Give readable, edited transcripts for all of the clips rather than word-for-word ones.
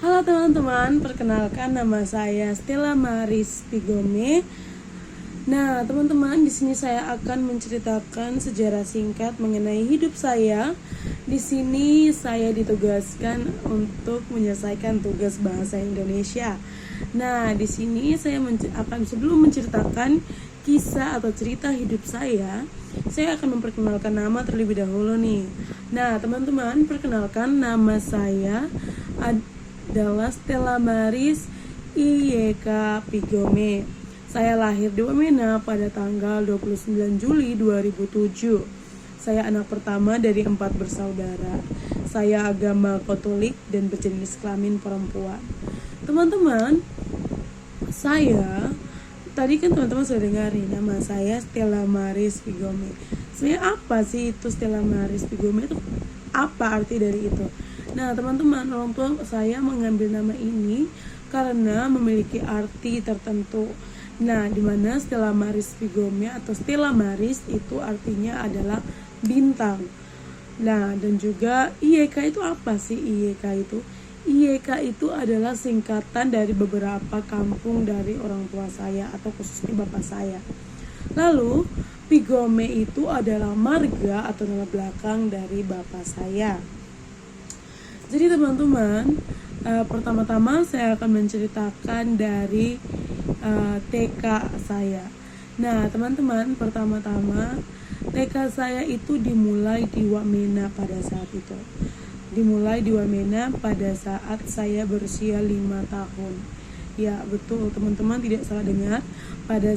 Halo teman-teman, perkenalkan nama saya Stella Maris Pigome. Nah, teman-teman, di sini saya akan menceritakan sejarah singkat mengenai hidup saya. Di sini saya ditugaskan untuk menyelesaikan tugas bahasa Indonesia. Nah, di sini saya sebelum menceritakan kisah atau cerita hidup saya akan memperkenalkan nama terlebih dahulu nih. Nah, teman-teman, perkenalkan nama saya adalah Stella Maris IYK Pigome. Saya lahir di Wamena pada tanggal 29 Juli 2007. Saya anak pertama dari 4 bersaudara. Saya agama Katolik dan berjenis kelamin perempuan. Teman-teman, tadi kan teman-teman sudah dengar nih, nama saya Stella Maris Pigome. Sebenarnya apa sih itu Stella Maris Pigome? Itu apa arti dari itu? Nah, teman-teman, orang tua saya mengambil nama ini karena memiliki arti tertentu. Nah, di mana Stella Maris Pigome atau Stella Maris itu artinya adalah bintang. Nah, dan juga IYK itu apa sih IYK itu? IYK itu adalah singkatan dari beberapa kampung dari orang tua saya atau khususnya bapak saya. Lalu, Pigome itu adalah marga atau nama belakang dari bapak saya. Jadi teman-teman, pertama-tama saya akan menceritakan dari TK saya. Nah, teman-teman, pertama-tama TK saya itu dimulai di Wamena pada saat itu. Dimulai di Wamena pada saat saya berusia 5 tahun. Ya, betul teman-teman, tidak salah dengar. Pada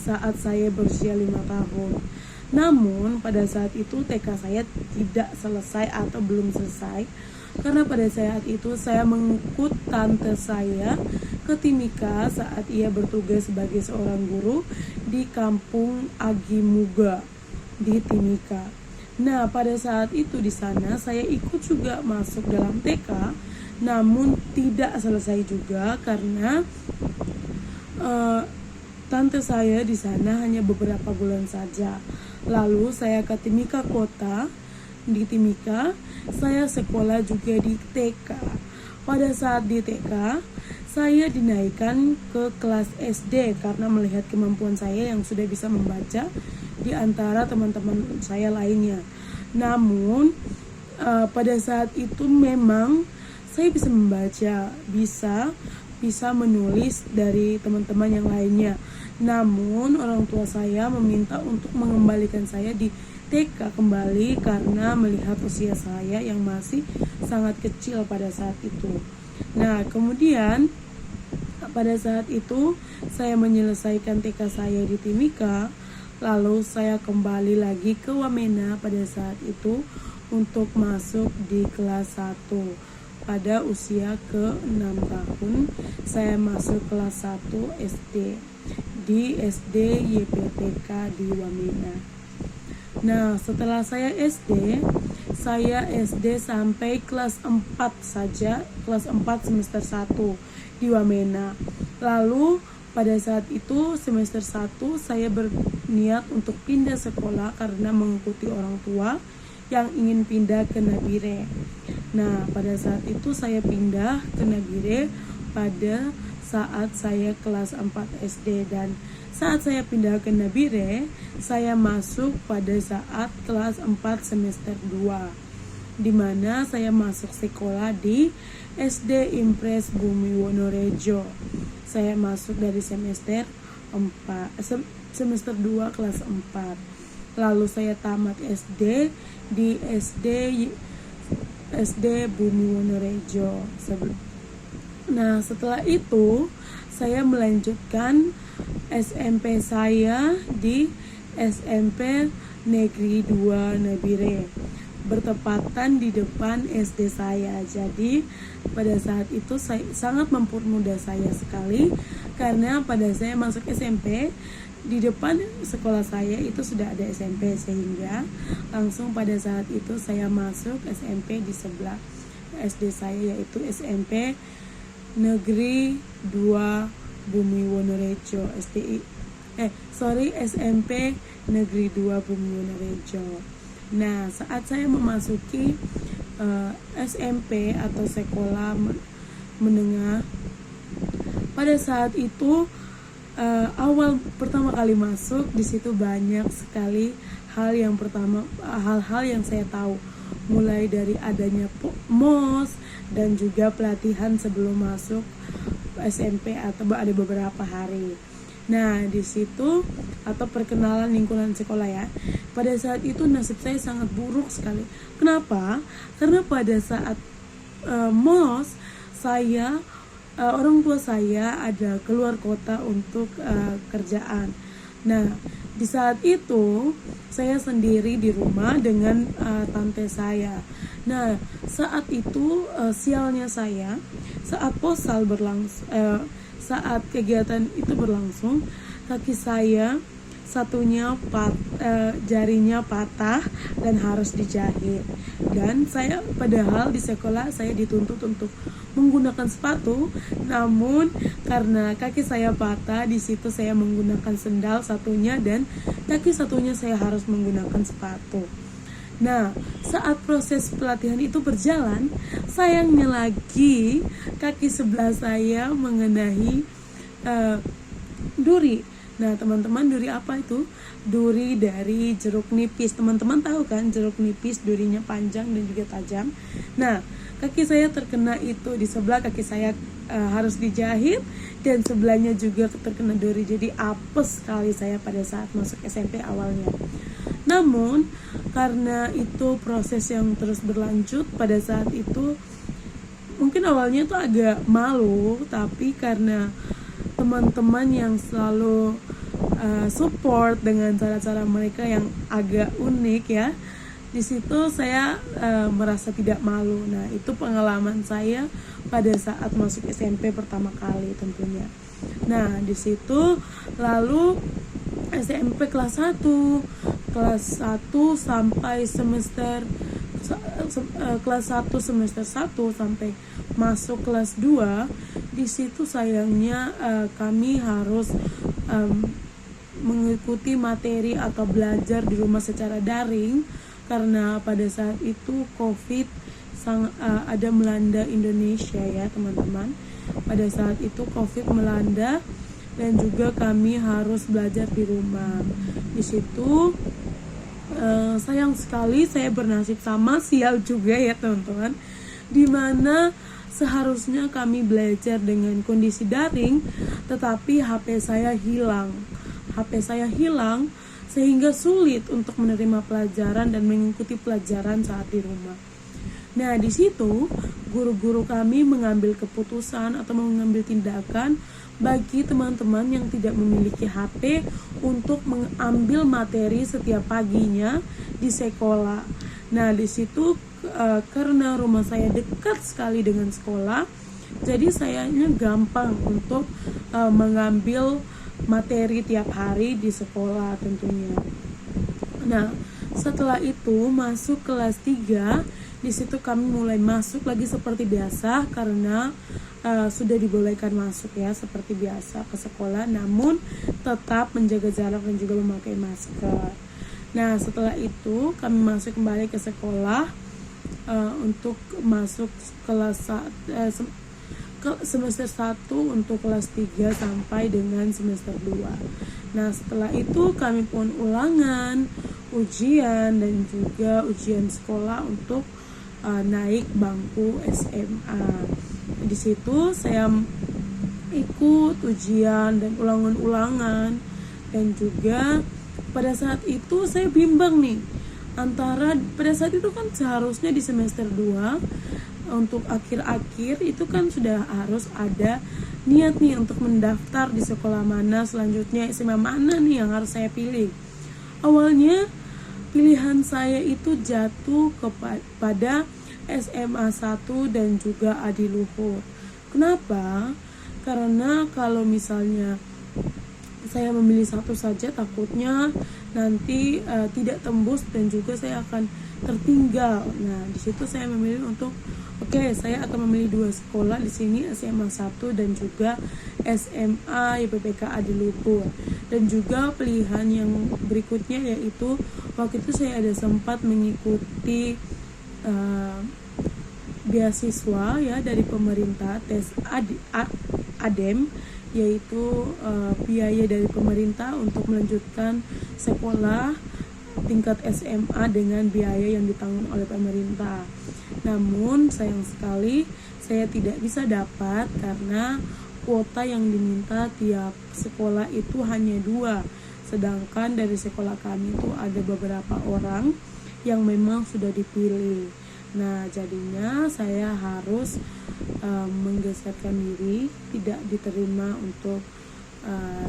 saat saya berusia 5 tahun. Namun pada saat itu TK saya tidak selesai atau belum selesai, karena pada saat itu saya mengikut tante saya ke Timika saat ia bertugas sebagai seorang guru di kampung Agimuga di Timika. Nah, pada saat itu di sana saya ikut juga masuk dalam TK, namun tidak selesai juga karena tante saya di sana hanya beberapa bulan saja. Lalu saya ke Timika kota. Di Timika saya sekolah juga di TK. Pada saat di TK saya dinaikkan ke kelas SD karena melihat kemampuan saya yang sudah bisa membaca di antara teman-teman saya lainnya. Namun pada saat itu memang saya bisa membaca, bisa menulis dari teman-teman yang lainnya. Namun orang tua saya meminta untuk mengembalikan saya di TK kembali karena melihat usia saya yang masih sangat kecil pada saat itu. Nah, kemudian pada saat itu saya menyelesaikan TK saya di Timika, lalu saya kembali lagi ke Wamena pada saat itu untuk masuk di kelas 1. Pada usia ke-6 tahun saya masuk kelas 1 SD di SD YPTK di Wamena. Nah, setelah saya SD sampai kelas 4 saja, kelas 4 semester 1 di Wamena. Lalu pada saat itu semester 1 saya berniat untuk pindah sekolah karena mengikuti orang tua yang ingin pindah ke Nabire. Nah, pada saat itu saya pindah ke Nabire pada saat saya kelas 4 SD, dan saat saya pindah ke Nabire, saya masuk pada saat kelas 4 semester 2, di mana saya masuk sekolah di SD Impres Bumi Wonorejo. Saya masuk dari semester 2 kelas 4. Lalu saya tamat SD di SD Bumi Wonorejo. Nah, setelah itu saya melanjutkan SMP saya di SMP Negeri 2 Nabire, bertepatan di depan SD saya. Jadi pada saat itu saya sangat mempermudah saya sekali karena pada saya masuk SMP di depan sekolah saya itu sudah ada SMP, sehingga langsung pada saat itu saya masuk SMP di sebelah SD saya, yaitu SMP Negeri 2 Bumi Wonorejo SMP Negeri 2 Bumi Wonorejo. Nah, saat saya memasuki SMP atau sekolah menengah. Pada saat itu awal pertama kali masuk, di situ banyak sekali hal-hal yang saya tahu, mulai dari adanya MOS dan juga pelatihan sebelum masuk SMP atau ada beberapa hari. Nah, di situ atau perkenalan lingkungan sekolah ya. Pada saat itu nasib saya sangat buruk sekali. Kenapa? Karena pada saat MOS orang tua saya ada keluar kota untuk kerjaan. Nah, di saat itu saya sendiri di rumah dengan tante saya. Nah, saat itu sialnya saya, saat posal saat kegiatan itu berlangsung, kaki saya jarinya patah dan harus dijahit. Dan saya padahal di sekolah saya dituntut untuk menggunakan sepatu, namun karena kaki saya patah, di situ saya menggunakan sendal satunya dan kaki satunya saya harus menggunakan sepatu. Nah, saat proses pelatihan itu berjalan, sayangnya lagi kaki sebelah saya mengenai duri. Nah, teman-teman, duri apa itu? Duri dari jeruk nipis. Teman-teman tahu kan, jeruk nipis durinya panjang dan juga tajam. Nah, kaki saya terkena itu, di sebelah kaki saya harus dijahit dan sebelahnya juga terkena duri. Jadi apes sekali saya pada saat masuk SMP awalnya. Namun karena itu proses yang terus berlanjut, pada saat itu mungkin awalnya tuh agak malu, tapi karena teman-teman yang selalu support dengan cara-cara mereka yang agak unik ya, di situ saya merasa tidak malu. Nah, itu pengalaman saya pada saat masuk SMP pertama kali tentunya. Nah, di situ lalu SMP kelas 1 sampai kelas 1 semester 1 sampai masuk kelas 2. Di situ sayangnya kami harus mengikuti materi atau belajar di rumah secara daring, karena pada saat itu COVID ada melanda Indonesia ya teman-teman. Pada saat itu COVID melanda dan juga kami harus belajar di rumah. Di situ sayang sekali saya bernasib sama sial juga ya teman-teman, dimana seharusnya kami belajar dengan kondisi daring, tetapi HP saya hilang sehingga sulit untuk menerima pelajaran dan mengikuti pelajaran saat di rumah. Nah, di situ guru-guru kami mengambil keputusan atau mengambil tindakan bagi teman-teman yang tidak memiliki HP untuk mengambil materi setiap paginya di sekolah. Nah, di situ karena rumah saya dekat sekali dengan sekolah, jadi sayanya gampang untuk mengambil materi tiap hari di sekolah tentunya. Nah, setelah itu masuk kelas 3, di situ kami mulai masuk lagi seperti biasa karena sudah dibolehkan masuk ya seperti biasa ke sekolah, namun tetap menjaga jarak dan juga memakai masker. Nah, setelah itu kami masuk kembali ke sekolah untuk masuk kelas semester 1 untuk kelas 3 sampai dengan semester 2. Nah, setelah itu kami pun ulangan, ujian dan juga ujian sekolah untuk naik bangku SMA. Di situ saya ikut ujian dan ulangan-ulangan, dan juga pada saat itu saya bimbang nih antara, pada saat itu kan seharusnya di semester 2 untuk akhir-akhir itu kan sudah harus ada niat nih untuk mendaftar di sekolah mana selanjutnya, SMA mana nih yang harus saya pilih. Awalnya pilihan saya itu jatuh kepada SMA 1 dan juga Adiluhur. Kenapa? Karena kalau misalnya saya memilih satu saja, takutnya nanti tidak tembus dan juga saya akan tertinggal. Nah, di situ saya memilih untuk saya akan memilih 2 sekolah di sini, SMA 1 dan juga SMA YPPK Adiluhur. Dan juga pilihan yang berikutnya yaitu waktu itu saya ada sempat mengikuti beasiswa ya dari pemerintah, tes ADEM, yaitu biaya dari pemerintah untuk melanjutkan sekolah tingkat SMA dengan biaya yang ditanggung oleh pemerintah. Namun sayang sekali saya tidak bisa dapat karena kuota yang diminta tiap sekolah itu hanya 2, sedangkan dari sekolah kami itu ada beberapa orang yang memang sudah dipilih. Nah, jadinya saya harus menggeserkan diri, tidak diterima untuk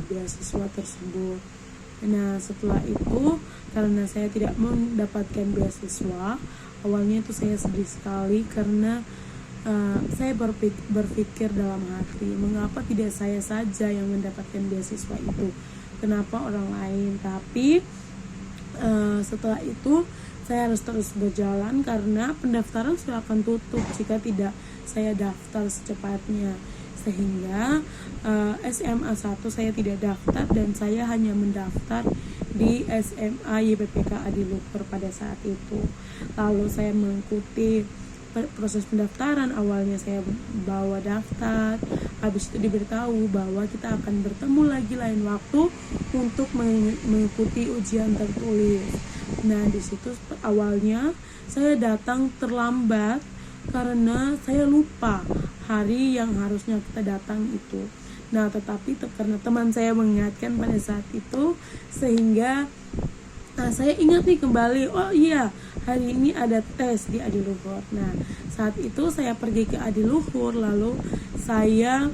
beasiswa tersebut. Nah, setelah itu karena saya tidak mendapatkan beasiswa, awalnya itu saya sedih sekali karena saya berpikir dalam hati, mengapa tidak saya saja yang mendapatkan beasiswa itu, kenapa orang lain. Tapi setelah itu saya harus terus berjalan karena pendaftaran sudah akan tutup jika tidak saya daftar secepatnya, sehingga SMA 1 saya tidak daftar dan saya hanya mendaftar di SMA YPPK Adiluhur pada saat itu. Lalu saya mengikuti proses pendaftaran. Awalnya saya bawa daftar, habis itu diberitahu bahwa kita akan bertemu lagi lain waktu untuk mengikuti ujian tertulis. Nah, di situ awalnya saya datang terlambat karena saya lupa hari yang harusnya kita datang itu. Nah, tetapi karena teman saya mengingatkan pada saat itu, sehingga saya ingat nih kembali, oh iya, hari ini ada tes di Adiluhur. Nah, saat itu saya pergi ke Adiluhur, lalu saya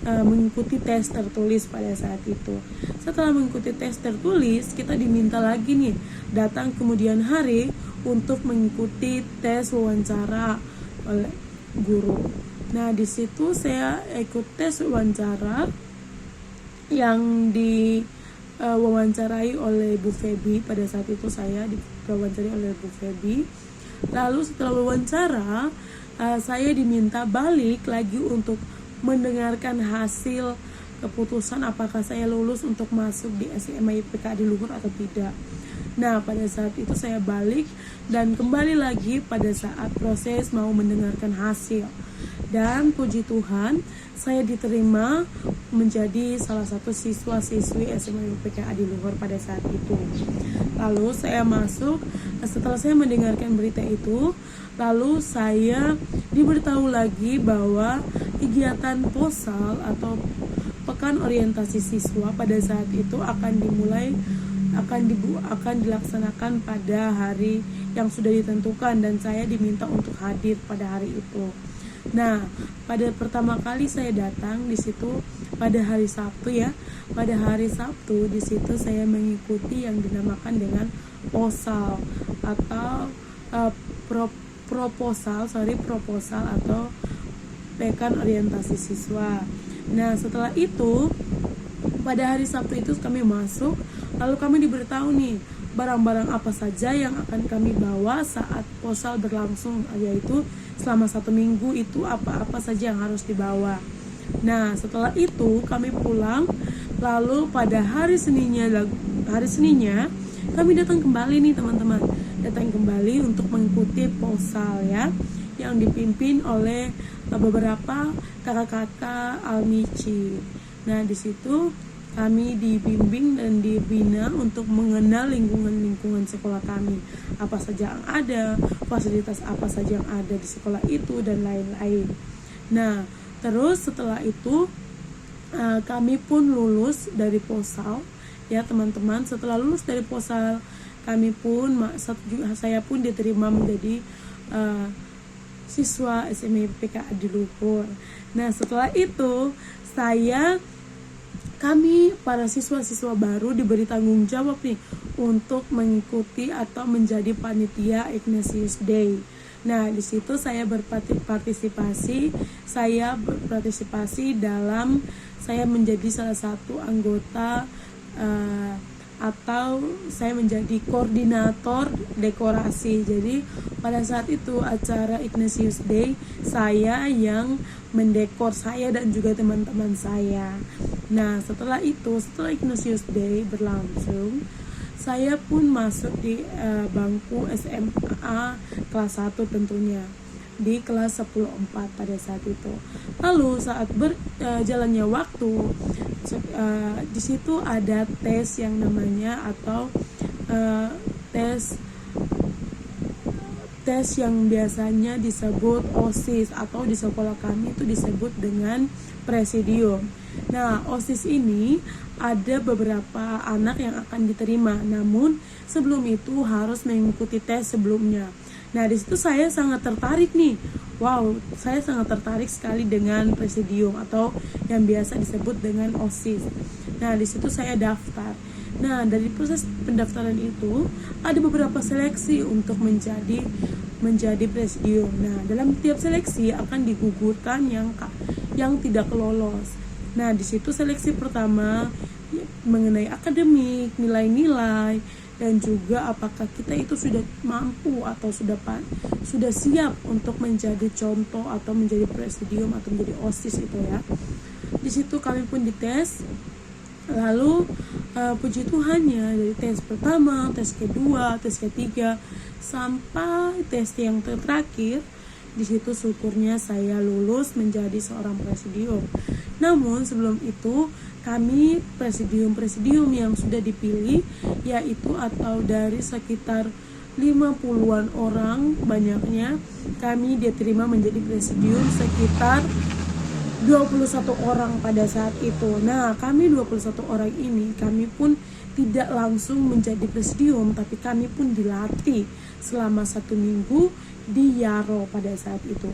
mengikuti tes tertulis pada saat itu. Setelah mengikuti tes tertulis, kita diminta lagi nih datang kemudian hari untuk mengikuti tes wawancara oleh guru. Nah, di situ saya ikut tes wawancara yang wawancarai oleh Bu Febi. Pada saat itu saya diwawancarai oleh Bu Febi. Lalu setelah wawancara, saya diminta balik lagi untuk mendengarkan hasil keputusan apakah saya lulus untuk masuk di SMA YPPK Adiluhur atau tidak. Nah, pada saat itu saya balik dan kembali lagi pada saat proses mau mendengarkan hasil. Dan puji Tuhan, saya diterima menjadi salah satu siswa-siswi SMA YPPK Adiluhur pada saat itu. Lalu saya masuk, setelah saya mendengarkan berita itu, lalu saya diberitahu lagi bahwa kegiatan posal atau pekan orientasi siswa pada saat itu akan dilaksanakan pada hari yang sudah ditentukan dan saya diminta untuk hadir pada hari itu. Nah, pada pertama kali saya datang di situ pada hari Sabtu ya. Pada hari Sabtu di situ saya mengikuti yang dinamakan dengan posal atau proposal atau pekan orientasi siswa. Nah, setelah itu pada hari Sabtu itu kami masuk, lalu kami diberitahu nih barang-barang apa saja yang akan kami bawa saat posal berlangsung, yaitu selama 1 minggu itu apa-apa saja yang harus dibawa. Nah, setelah itu kami pulang, lalu pada hari Seninnya kami datang kembali nih teman-teman, datang kembali untuk mengikuti posal ya, yang dipimpin oleh beberapa kakak-kakak Almici. Nah, di situ kami dibimbing dan dibina untuk mengenal lingkungan sekolah kami, apa saja yang ada, fasilitas apa saja yang ada di sekolah itu dan lain-lain. Nah, terus setelah itu kami pun lulus dari posal ya teman-teman. Setelah lulus dari posal, saya pun diterima menjadi siswa SMA YPPK Adiluhur. Nah, setelah itu kami para siswa-siswa baru diberi tanggung jawab nih untuk mengikuti atau menjadi panitia Ignatius Day. Nah, di situ saya berpartisipasi dalam saya menjadi salah satu anggota atau saya menjadi koordinator dekorasi. Jadi pada saat itu acara Ignatius Day, saya yang mendekor, saya dan juga teman-teman saya. Nah, setelah Ignatius Day berlangsung, saya pun masuk di bangku SMA kelas 1 tentunya. di kelas 10-4 pada saat itu. Lalu saat berjalannya waktu, di situ ada tes yang namanya atau tes yang biasanya disebut OSIS atau di sekolah kami itu disebut dengan presidium. Nah, OSIS ini ada beberapa anak yang akan diterima, namun sebelum itu harus mengikuti tes sebelumnya. Nah, di situ saya sangat tertarik nih. Wow, saya sangat tertarik sekali dengan presidium atau yang biasa disebut dengan OSIS. Nah, di situ saya daftar. Nah, dari proses pendaftaran itu ada beberapa seleksi untuk menjadi presidium. Nah, dalam tiap seleksi akan digugurkan yang tidak lolos. Nah, di situ seleksi pertama mengenai akademik, nilai-nilai, dan juga apakah kita itu sudah mampu atau sudah siap untuk menjadi contoh atau menjadi presidium atau menjadi OSIS itu ya. Di situ kami pun dites. Lalu puji Tuhannya dari tes pertama, tes kedua, tes ketiga sampai tes yang terakhir, di situ syukurnya saya lulus menjadi seorang presidium. Namun sebelum itu kami presidium yang sudah dipilih yaitu atau dari sekitar 50-an orang banyaknya, kami diterima menjadi presidium sekitar 21 orang pada saat itu. Nah, kami 21 orang ini, kami pun tidak langsung menjadi presidium, tapi kami pun dilatih selama 1 minggu di Yaro pada saat itu.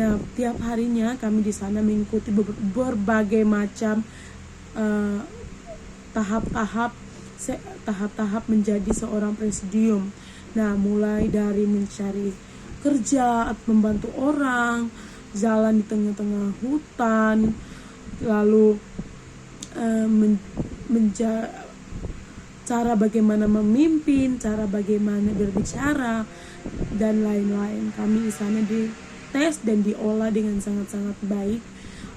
Nah, tiap harinya kami di sana mengikuti berbagai macam tahap-tahap menjadi seorang presidium. Nah, mulai dari mencari kerja, membantu orang, jalan di tengah-tengah hutan, lalu cara bagaimana memimpin, cara bagaimana berbicara, dan lain-lain. Kami di sana dites dan diolah dengan sangat-sangat baik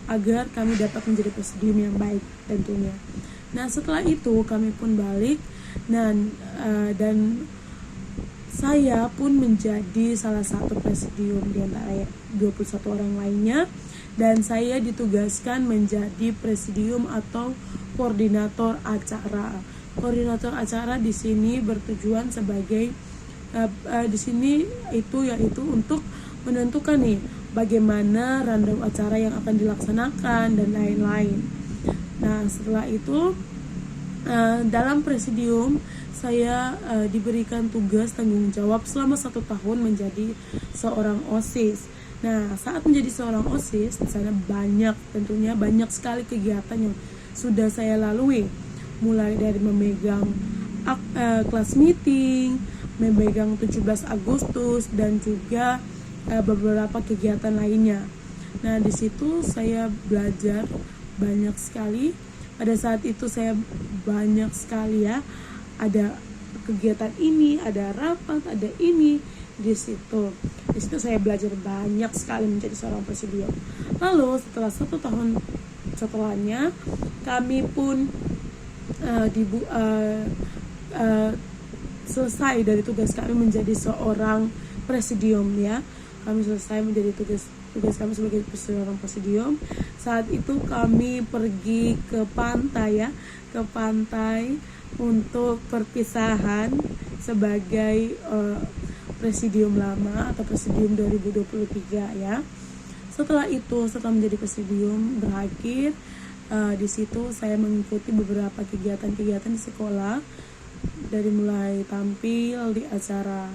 agar kami dapat menjadi presidium yang baik tentunya. Nah, setelah itu kami pun balik dan saya pun menjadi salah satu presidium di antara 21 orang lainnya, dan saya ditugaskan menjadi presidium atau koordinator acara. Koordinator acara di sini bertujuan sebagai di sini yaitu untuk menentukan nih bagaimana rundown acara yang akan dilaksanakan dan lain-lain. Nah, setelah itu dalam presidium saya diberikan tugas tanggung jawab selama 1 tahun menjadi seorang OSIS. Nah, saat menjadi seorang OSIS di sana tentunya banyak sekali kegiatan yang sudah saya lalui, mulai dari memegang kelas meeting, memegang 17 Agustus dan juga beberapa kegiatan lainnya. Nah, di situ saya belajar banyak sekali. Pada saat itu saya banyak sekali ya, ada kegiatan ini, ada rapat, ada ini di situ. Di situ saya belajar banyak sekali menjadi seorang presidium. Lalu setelah 1 tahun setelahnya, kami pun selesai dari tugas kami menjadi seorang presidium ya. Kami selesai menjadi tugas kami sebagai seorang presidium. Saat itu kami pergi ke pantai untuk perpisahan sebagai presidium lama atau presidium 2023 ya. Setelah menjadi presidium berakhir, di situ saya mengikuti beberapa kegiatan-kegiatan di sekolah, dari mulai tampil di acara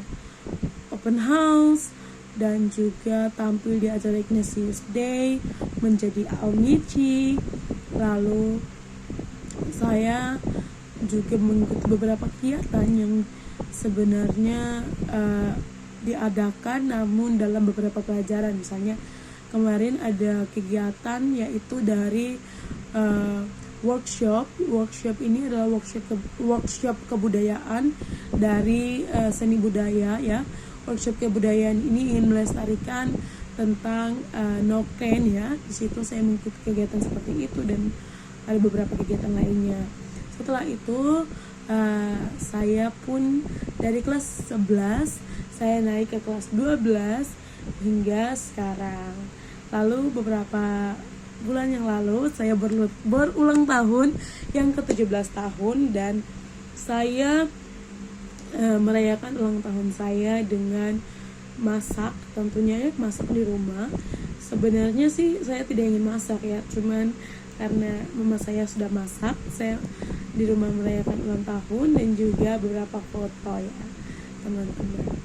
open house dan juga tampil di acara Ignatius Day, menjadi alumni. Lalu saya juga mengikuti beberapa kegiatan yang sebenarnya diadakan namun dalam beberapa pelajaran. Misalnya kemarin ada kegiatan yaitu dari workshop ini adalah workshop kebudayaan dari seni budaya ya. Workshop kebudayaan ini ingin melestarikan tentang noken ya. Di situ saya mengikuti kegiatan seperti itu dan ada beberapa kegiatan lainnya. Setelah itu saya pun dari kelas 11 saya naik ke kelas 12 hingga sekarang. Lalu beberapa bulan yang lalu saya berulang tahun yang ke-17 tahun, dan saya merayakan ulang tahun saya dengan masak, tentunya ya, masak di rumah. Sebenarnya sih saya tidak ingin masak ya, cuman karena mama saya sudah masak, saya di rumah merayakan ulang tahun dan juga beberapa foto ya teman-teman.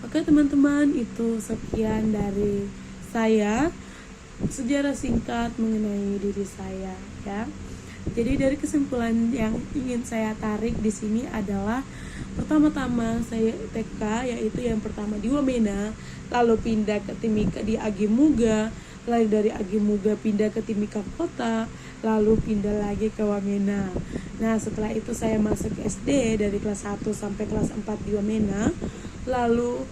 Oke teman-teman, itu sekian dari saya, sejarah singkat mengenai diri saya ya. Jadi dari kesimpulan yang ingin saya tarik di sini adalah, pertama-tama saya TK, yaitu yang pertama di Wamena, lalu pindah ke Timika di Agimuga, lalu dari Agimuga pindah ke Timika Kota, lalu pindah lagi ke Wamena. Nah setelah itu saya masuk SD dari kelas 1 sampai kelas 4 di Wamena, lalu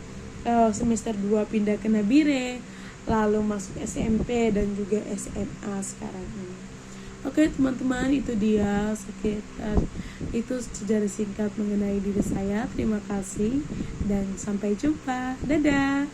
semester 2 pindah ke Nabire, lalu masuk SMP dan juga SMA sekarang ini. Oke teman-teman, itu dia sekitar itu sejarah singkat mengenai diri saya. Terima kasih dan sampai jumpa. Dadah.